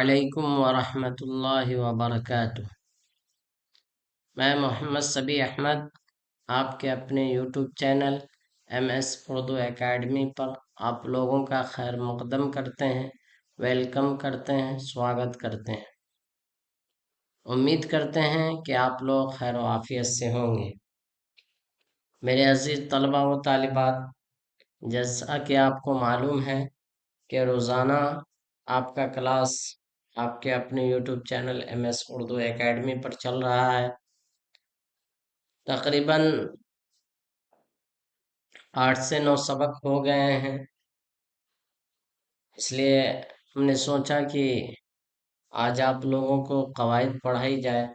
علیکم ورحمۃ اللہ وبرکاتہ۔ میں محمد صبی احمد آپ کے اپنے YouTube channel M S Urdu academy پر آپ لوگوں کا خیر مقدم کرتے ہیں، ویلکم کرتے ہیں، سواگت کرتے ہیں۔ امید کرتے ہیں کہ آپ لوگ خیر و عافیت سے ہوں گے۔ میرے عزیز طلبہ و طالبات، جیسا کہ آپ کو معلوم ہے کہ روزانہ آپ کا کلاس آپ کے اپنے YouTube channel M S Urdu academy پر چل رہا ہے۔ تقریباً 8 سے 9 سبق ہو گئے ہیں، اس لیے ہم نے سوچا کہ آج آپ لوگوں کو قواعد پڑھائی جائے۔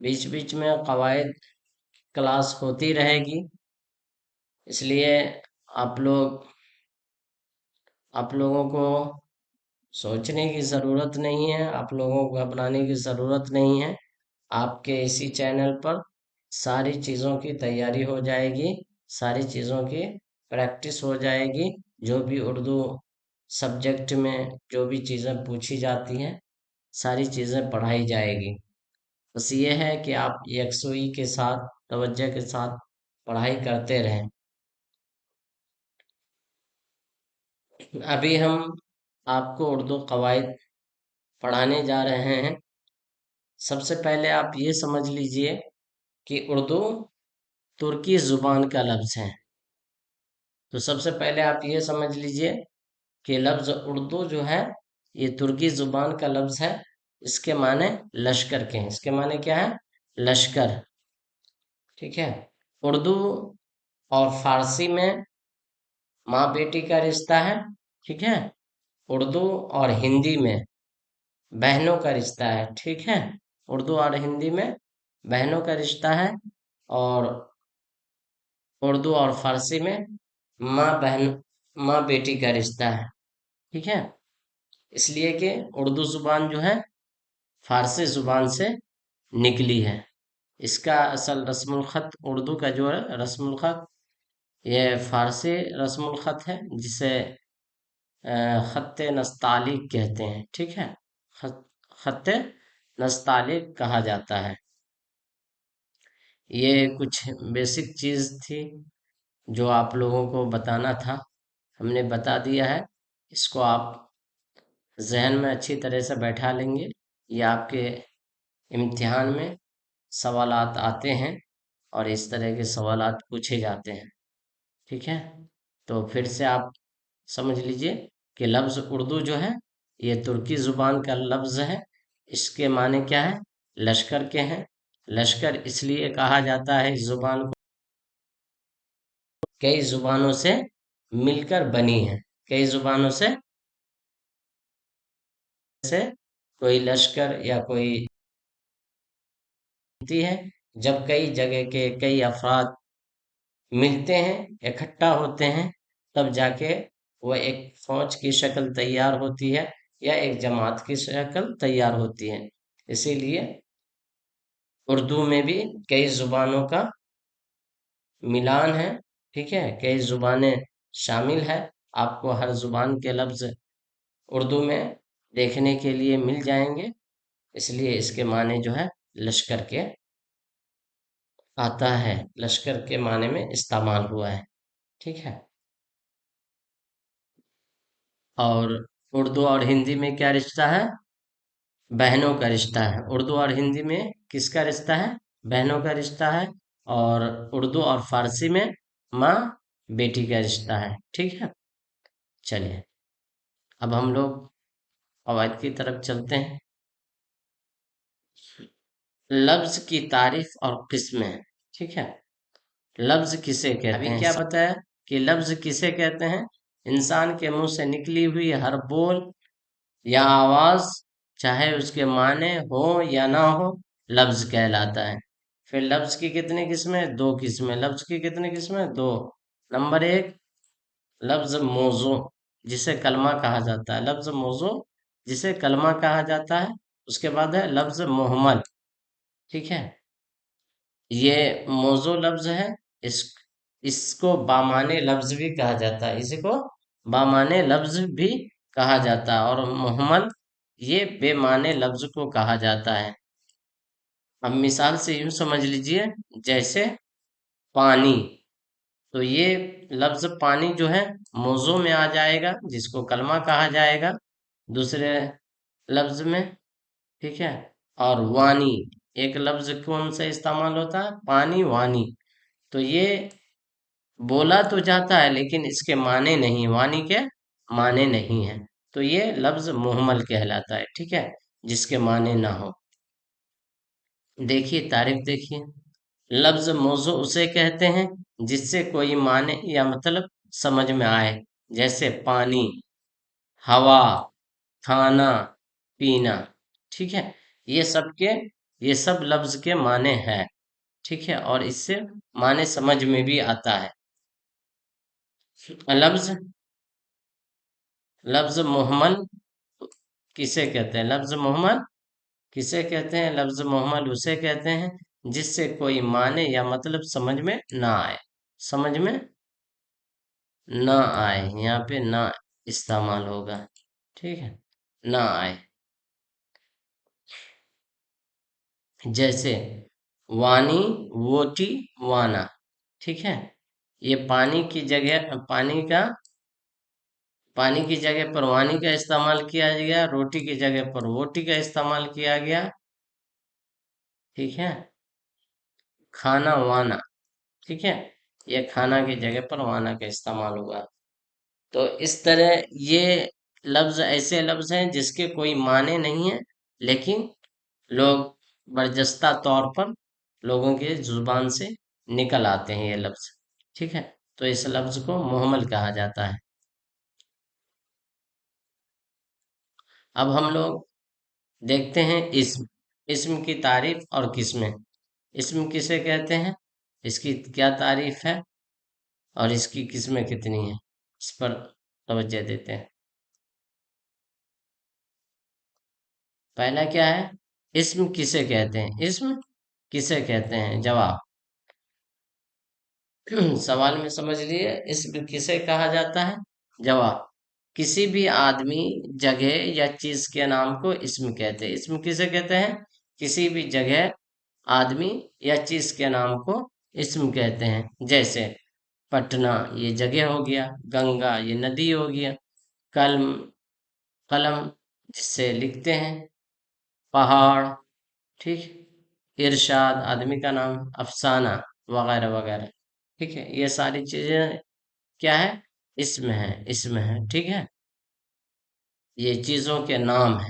بیچ بیچ میں قواعد کلاس ہوتی رہے گی، اس لیے آپ لوگوں کو سوچنے کی ضرورت نہیں ہے، آپ لوگوں کو گھبرانے کی ضرورت نہیں ہے۔ آپ کے اسی چینل پر ساری چیزوں کی تیاری ہو جائے گی، ساری چیزوں کی پریکٹس ہو جائے گی۔ جو بھی اردو سبجیکٹ میں جو بھی چیزیں پوچھی جاتی ہیں، ساری چیزیں پڑھائی جائے گی۔ بس یہ ہے کہ آپ یکسوئی کے ساتھ، توجہ کے ساتھ پڑھائی کرتے رہیں۔ ابھی ہم آپ کو اردو قواعد پڑھانے جا رہے ہیں۔ سب سے پہلے آپ یہ سمجھ لیجئے کہ اردو ترکی زبان کا لفظ ہے۔ تو سب سے پہلے آپ یہ سمجھ لیجئے کہ لفظ اردو جو ہے یہ ترکی زبان کا لفظ ہے۔ اس کے معنی لشکر کے ہیں۔ اس کے معنی کیا ہے؟ لشکر۔ ٹھیک ہے۔ اردو اور فارسی میں ماں بیٹی کا رشتہ ہے۔ ٹھیک ہے۔ اردو اور ہندی میں بہنوں کا رشتہ ہے۔ ٹھیک ہے۔ اردو اور ہندی میں بہنوں کا رشتہ ہے، اور اردو اور فارسی میں ماں بیٹی کا رشتہ ہے۔ ٹھیک ہے۔ اس لیے کہ اردو زبان جو ہے فارسی زبان سے نکلی ہے۔ اس کا اصل رسم الخط اردو کا جو ہے رسم الخط، یہ فارسی رسم الخط ہے، جسے خط نستعلیق کہتے ہیں۔ ٹھیک ہے۔ خط نستعلیق کہا جاتا ہے۔ یہ کچھ بیسک چیز تھی جو آپ لوگوں کو بتانا تھا، ہم نے بتا دیا ہے۔ اس کو آپ ذہن میں اچھی طرح سے بیٹھا لیں گے۔ یہ آپ کے امتحان میں سوالات آتے ہیں اور اس طرح کے سوالات پوچھے جاتے ہیں۔ ٹھیک ہے۔ تو پھر سے آپ سمجھ لیجئے کہ لفظ اردو جو ہے یہ ترکی زبان کا لفظ ہے۔ اس کے معنی کیا ہے؟ لشکر کے ہیں۔ لشکر اس لیے کہا جاتا ہے اس زبان کو، کئی زبانوں سے مل کر بنی ہے۔ کئی زبانوں سے، جیسے کوئی لشکر یا کوئی ہے، جب کئی جگہ کے کئی افراد ملتے ہیں، اکٹھا ہوتے ہیں، تب جا کے وہ ایک فوج کی شکل تیار ہوتی ہے یا ایک جماعت کی شکل تیار ہوتی ہے۔ اسی لیے اردو میں بھی کئی زبانوں کا ملان ہے۔ ٹھیک ہے۔ کئی زبانیں شامل ہے۔ آپ کو ہر زبان کے لفظ اردو میں دیکھنے کے لیے مل جائیں گے۔ اس لیے اس کے معنی جو ہے لشکر کے آتا ہے، لشکر کے معنی میں استعمال ہوا ہے۔ ٹھیک ہے۔ اور اردو اور ہندی میں کیا رشتہ ہے؟ بہنوں کا رشتہ ہے۔ اردو اور ہندی میں کس کا رشتہ ہے؟ بہنوں کا رشتہ ہے۔ اور اردو اور فارسی میں ماں بیٹی کا رشتہ ہے۔ ٹھیک ہے۔ چلیے اب ہم لوگ قواعد کی طرف چلتے ہیں۔ لفظ کی تعریف اور قسمیں۔ ٹھیک ہے۔ لفظ کسے کہتے ہیں؟ ابھی کیا بتایا کہ لفظ کسے کہتے ہیں؟ انسان کے منہ سے نکلی ہوئی ہر بول یا آواز، چاہے اس کے معنی ہو یا نہ ہو، لفظ کہلاتا ہے۔ پھر لفظ کی کتنی قسمیں؟ 2 قسمیں۔ لفظ کی کتنی قسمیں؟ 2۔ نمبر 1 لفظ موضوع، جسے کلمہ کہا جاتا ہے۔ لفظ موضوع جسے کلمہ کہا جاتا ہے۔ اس کے بعد ہے لفظ محمل۔ ٹھیک ہے۔ یہ موضوع لفظ ہے، اس کو بامعنی لفظ بھی کہا جاتا ہے۔ اسی کو بامعنی لفظ بھی کہا جاتا ہے۔ اور محمل یہ بے معنی لفظ کو کہا جاتا ہے۔ اب مثال سے یوں سمجھ لیجئے، جیسے پانی، تو یہ لفظ پانی جو ہے موضوع میں آ جائے گا، جس کو کلمہ کہا جائے گا دوسرے لفظ میں، ٹھیک ہے۔ اور وانی، ایک لفظ کون سا استعمال ہوتا ہے؟ پانی وانی، تو یہ بولا تو جاتا ہے لیکن اس کے معنی نہیں، وانی کے معنی نہیں ہے، تو یہ لفظ مہمل کہلاتا ہے، ٹھیک ہے، جس کے معنی نہ ہو۔ دیکھیے تعریف دیکھیے، لفظ موضوع اسے کہتے ہیں جس سے کوئی معنی یا مطلب سمجھ میں آئے، جیسے پانی، ہوا، کھانا، پینا، ٹھیک ہے، یہ سب لفظ کے معنی ہے، ٹھیک ہے، اور اس سے معنی سمجھ میں بھی آتا ہے۔ لفظ لفظ محمل کسے کہتے ہیں؟ لفظ محمل کسے کہتے ہیں؟ لفظ محمل اسے کہتے ہیں جس سے کوئی معنی یا مطلب سمجھ میں نہ آئے، سمجھ میں نہ آئے، یہاں پہ نہ استعمال ہوگا، ٹھیک ہے، نہ آئے، جیسے وانی، ووٹی، وانا، ٹھیک ہے، یہ پانی کی جگہ پر وانی کا استعمال کیا گیا، روٹی کی جگہ پر ووٹی کا استعمال کیا گیا، ٹھیک ہے، کھانا وانا، ٹھیک ہے، یہ کھانا کی جگہ پر وانا کا استعمال ہوا۔ تو اس طرح یہ لفظ ایسے لفظ ہیں جس کے کوئی معنی نہیں ہے، لیکن لوگ برجستہ طور پر لوگوں کے زبان سے نکل آتے ہیں یہ لفظ، ٹھیک ہے، تو اس لفظ کو محمل کہا جاتا ہے۔ اب ہم لوگ دیکھتے ہیں اسم کی تعریف اور قسمیں۔ اسم کسے کہتے ہیں، اس کی کیا تعریف ہے، اور اس کی قسمیں کتنی ہیں، اس پر توجہ دیتے ہیں۔ پہلا کیا ہے؟ اسم کسے کہتے ہیں؟ اسم کسے کہتے ہیں؟ جواب، سوال میں سمجھ لیے، اسم کسے کہا جاتا ہے؟ جواب، کسی بھی آدمی، جگہ یا چیز کے نام کو اسم کہتے ہیں۔ اسم کسے کہتے ہیں؟ کسی بھی جگہ، آدمی یا چیز کے نام کو اسم کہتے ہیں، جیسے پٹنہ یہ جگہ ہو گیا، گنگا یہ ندی ہو گیا، قلم قلم جس سے لکھتے ہیں، پہاڑ، ٹھیک، ارشاد آدمی کا نام، افسانہ وغیرہ وغیرہ، ٹھیک ہے، یہ ساری چیزیں کیا ہے؟ اسم ہے، اسم ہے، ٹھیک ہے، یہ چیزوں کے نام ہے،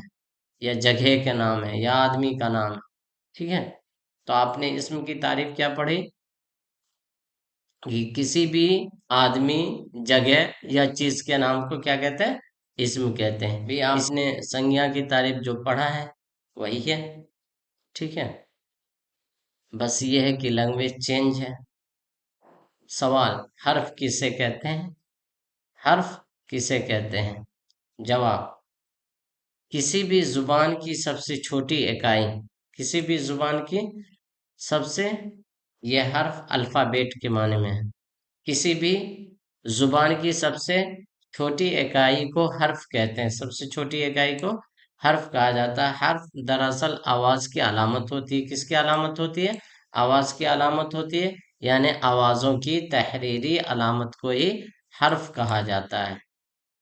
یا جگہ کے نام ہے، یا آدمی کا نام ہے، ٹھیک ہے۔ تو آپ نے اسم کی تعریف کیا پڑھی کہ کسی بھی آدمی، جگہ یا چیز کے نام کو کیا کہتے ہیں؟ اسم کہتے ہیں۔ بھی آپ نے سنجھا کی تعریف جو پڑھا ہے وہی ہے، ٹھیک ہے، بس یہ ہے کہ لینگویج چینج ہے۔ سوال، حرف کسے کہتے ہیں؟ حرف کسے کہتے ہیں؟ جواب، کسی بھی زبان کی سب سے چھوٹی اکائی، کسی بھی زبان کی سب سے، یہ حرف الفابیٹ کے معنی میں ہے، کسی بھی زبان کی سب سے چھوٹی اکائی کو حرف کہتے ہیں، سب سے چھوٹی اکائی کو حرف کہا جاتا ہے۔ حرف دراصل آواز کی علامت ہوتی ہے، کس کی علامت ہوتی ہے؟ آواز کی علامت ہوتی ہے، یعنی آوازوں کی تحریری علامت کو ہی حرف کہا جاتا ہے،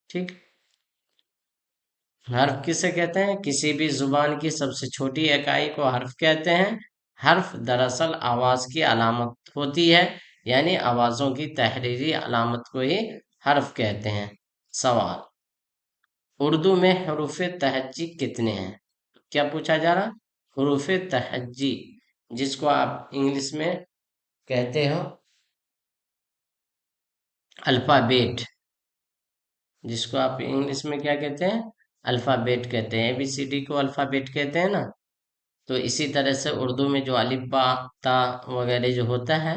ٹھیک۔ حرف کسے کہتے ہیں؟ کسی بھی زبان کی سب سے چھوٹی اکائی کو حرف کہتے ہیں۔ حرف دراصل آواز کی علامت ہوتی ہے، یعنی آوازوں کی تحریری علامت کو ہی حرف کہتے ہیں۔ سوال، اردو میں حروف تہجی کتنے ہیں؟ کیا پوچھا جا رہا؟ حروف تہجی، جس کو آپ انگلش میں کہتے ہو الفابیٹ، جس کو آپ انگلش میں کیا کہتے ہیں؟ الفابیٹ کہتے ہیں، اے بی سی ڈی کو الفابیٹ کہتے ہیں نا، تو اسی طرح سے اردو میں جو الف با تا وغیرہ جو ہوتا ہے،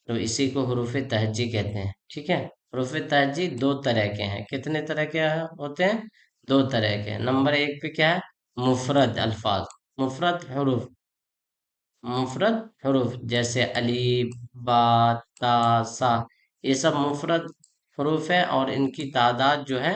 تو اسی کو حروف تہجی کہتے ہیں، ٹھیک ہے۔ حروف تہجی دو طرح کے ہیں، کتنے طرح کے ہوتے ہیں؟ دو طرح کے ہیں۔ نمبر ایک پہ کیا ہے؟ مفرد الفاظ، مفرد حروف جیسے الف، با، تا، سا، یہ سب مفرد حروف ہیں، اور ان کی تعداد جو ہے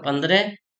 15